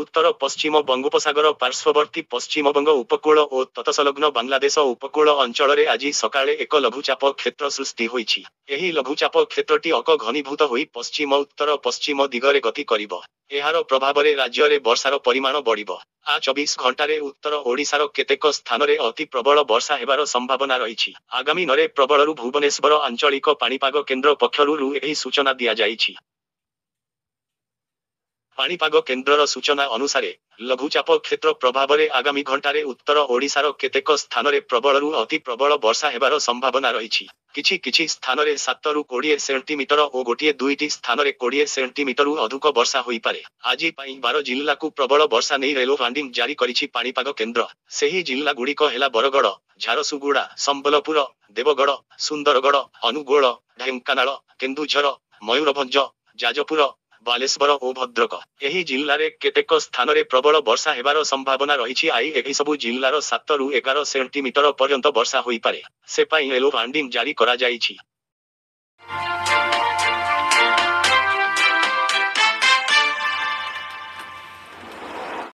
उत्तर पश्चिम बंगोपसागर पार्श्ववर्ती पश्चिमबंग उपकूल और तत्संलग्न बांग्लादेश उपकूल अंचल आज सकाळे एक लघुचाप क्षेत्र सृष्टि होईछि। एही लघुचाप क्षेत्रटी घनीभूत होई पश्चिम उत्तर पश्चिम दिगरे गति करिब। एहार प्रभावरे राज्य में वर्षार परिमाण बढ़िब। आ 24 घंटे उत्तर ओडिशार केतेक स्थान में अति प्रबल वर्षा हेबार संभावना रही। आगामी नरे प्रबलरू भुवनेश्वर आंचलिक पाणीपाग केन्द्र पक्षरु एही सूचना दिया जाइछि। पाणीपाग केन्द्रर सूचना अनुसार लघुचाप क्षेत्र प्रभाव में आगामी घंटे उत्तर ओडिशार केतेक स्थान में प्रबलरू अति प्रबल वर्षा हेबार संभावना रही। किछि किछि स्थान में 7 रु 20 सेंटीमीटर और गोटे दुईटी स्थान में 20 सेंटीमीटर अधिक वर्षा होई पारे। आज 12 जिल्ला को प्रबल वर्षा नहीं येलो वार्निंग जारी करिछि पाणीपाग केन्द्र। सेही जिल्ला गुड़िक हेला बरगड़, झारसुगुड़ा, संबलपुर, देवगढ़, सुंदरगढ़, अनुगोल, ढेंकानाल, केन्दुझर, मयूरभंज, जाजपुर, बालेश्वर और भद्रक। एही जिल्लारे केतेक स्थान में प्रबल वर्षा हेबार संभावना रही। एही सबु जिल्लार 7 रु 11 सेंटीमीटर पर्यंत वर्षा होई पारे। से पाई येलो वार्निंग जारी करा जाइछि।